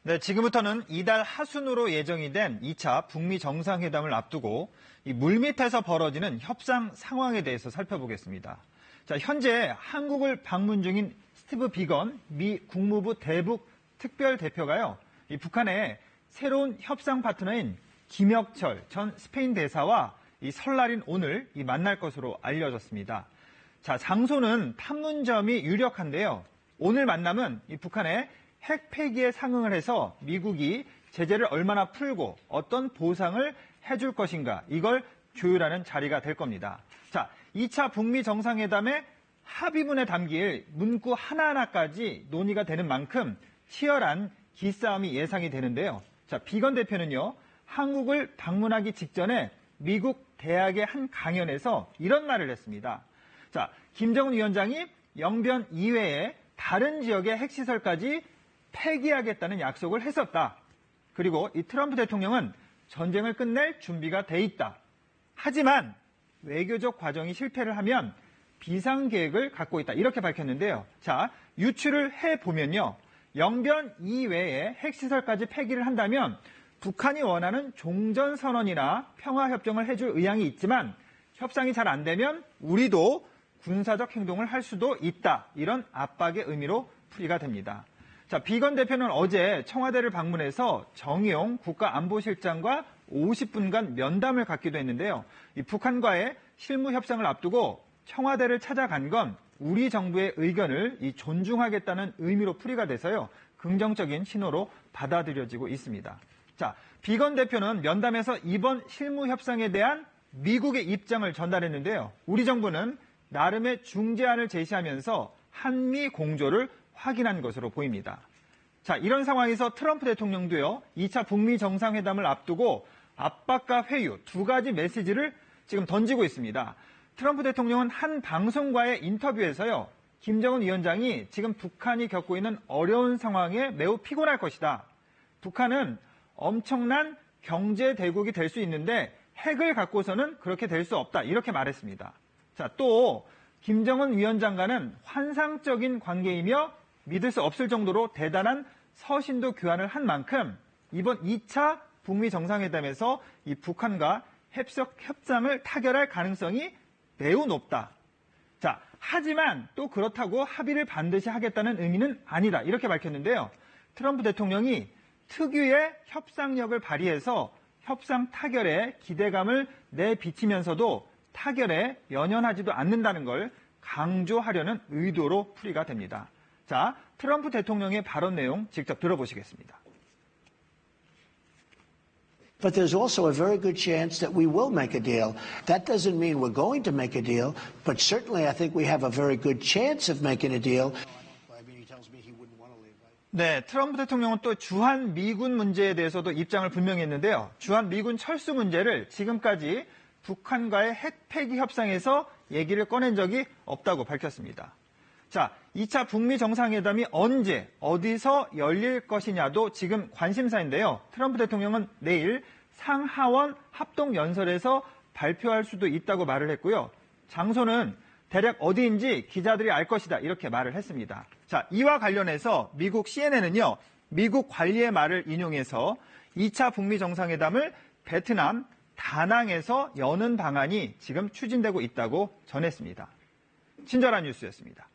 네, 지금부터는 이달 하순으로 예정이 된 2차 북미 정상회담을 앞두고 이 물밑에서 벌어지는 협상 상황에 대해서 살펴보겠습니다. 자, 현재 한국을 방문 중인 스티브 비건 미 국무부 대북 특별대표가요, 이 북한의 새로운 협상 파트너인 김혁철 전 스페인 대사와 이 설날인 오늘 만날 것으로 알려졌습니다. 자, 장소는 판문점이 유력한데요. 오늘 만남은 이 북한의 핵 폐기에 상응을 해서 미국이 제재를 얼마나 풀고 어떤 보상을 해줄 것인가, 이걸 조율하는 자리가 될 겁니다. 자, 2차 북미 정상회담의 합의문에 담길 문구 하나하나까지 논의가 되는 만큼 치열한 기싸움이 예상이 되는데요. 자, 비건 대표는요, 한국을 방문하기 직전에 미국 대학의 한 강연에서 이런 말을 했습니다. 자, 김정은 위원장이 영변 이외에 다른 지역의 핵시설까지 폐기하겠다는 약속을 했었다. 그리고 이 트럼프 대통령은 전쟁을 끝낼 준비가 돼 있다. 하지만 외교적 과정이 실패를 하면 비상계획을 갖고 있다. 이렇게 밝혔는데요. 자, 유추를 해보면요, 영변 이외에 핵시설까지 폐기를 한다면 북한이 원하는 종전선언이나 평화협정을 해줄 의향이 있지만 협상이 잘 안 되면 우리도 군사적 행동을 할 수도 있다. 이런 압박의 의미로 풀이가 됩니다. 자, 비건 대표는 어제 청와대를 방문해서 정의용 국가안보실장과 50분간 면담을 갖기도 했는데요. 이 북한과의 실무 협상을 앞두고 청와대를 찾아간 건 우리 정부의 의견을 존중하겠다는 의미로 풀이가 돼서요, 긍정적인 신호로 받아들여지고 있습니다. 자, 비건 대표는 면담에서 이번 실무 협상에 대한 미국의 입장을 전달했는데요. 우리 정부는 나름의 중재안을 제시하면서 한미 공조를 확인한 것으로 보입니다. 자, 이런 상황에서 트럼프 대통령도요, 2차 북미 정상회담을 앞두고 압박과 회유 두 가지 메시지를 지금 던지고 있습니다. 트럼프 대통령은 한 방송과의 인터뷰에서요, 김정은 위원장이 지금 북한이 겪고 있는 어려운 상황에 매우 피곤할 것이다. 북한은 엄청난 경제 대국이 될 수 있는데 핵을 갖고서는 그렇게 될 수 없다. 이렇게 말했습니다. 자, 또 김정은 위원장과는 환상적인 관계이며 믿을 수 없을 정도로 대단한 서신도 교환을 한 만큼 이번 2차 북미 정상회담에서 이 북한과 협상을 타결할 가능성이 매우 높다. 자, 하지만 또 그렇다고 합의를 반드시 하겠다는 의미는 아니다. 이렇게 밝혔는데요. 트럼프 대통령이 특유의 협상력을 발휘해서 협상 타결에 기대감을 내비치면서도 타결에 연연하지도 않는다는 걸 강조하려는 의도로 풀이가 됩니다. 자, 트럼프 대통령의 발언 내용 직접 들어보시겠습니다. But there's also a very good chance that we will make a deal. That doesn't mean we're going to make a deal, but certainly I think we have a very good chance of making a deal. 네, 트럼프 대통령은 또 주한 미군 문제에 대해서도 입장을 분명히 했는데요. 주한 미군 철수 문제를 지금까지 북한과의 핵 폐기 협상에서 얘기를 꺼낸 적이 없다고 밝혔습니다. 자, 2차 북미 정상회담이 언제, 어디서 열릴 것이냐도 지금 관심사인데요. 트럼프 대통령은 내일 상하원 합동연설에서 발표할 수도 있다고 말을 했고요. 장소는 대략 어디인지 기자들이 알 것이다. 이렇게 말을 했습니다. 자, 이와 관련해서 미국 CNN은요, 미국 관리의 말을 인용해서 2차 북미 정상회담을 베트남 다낭에서 여는 방안이 지금 추진되고 있다고 전했습니다. 친절한 뉴스였습니다.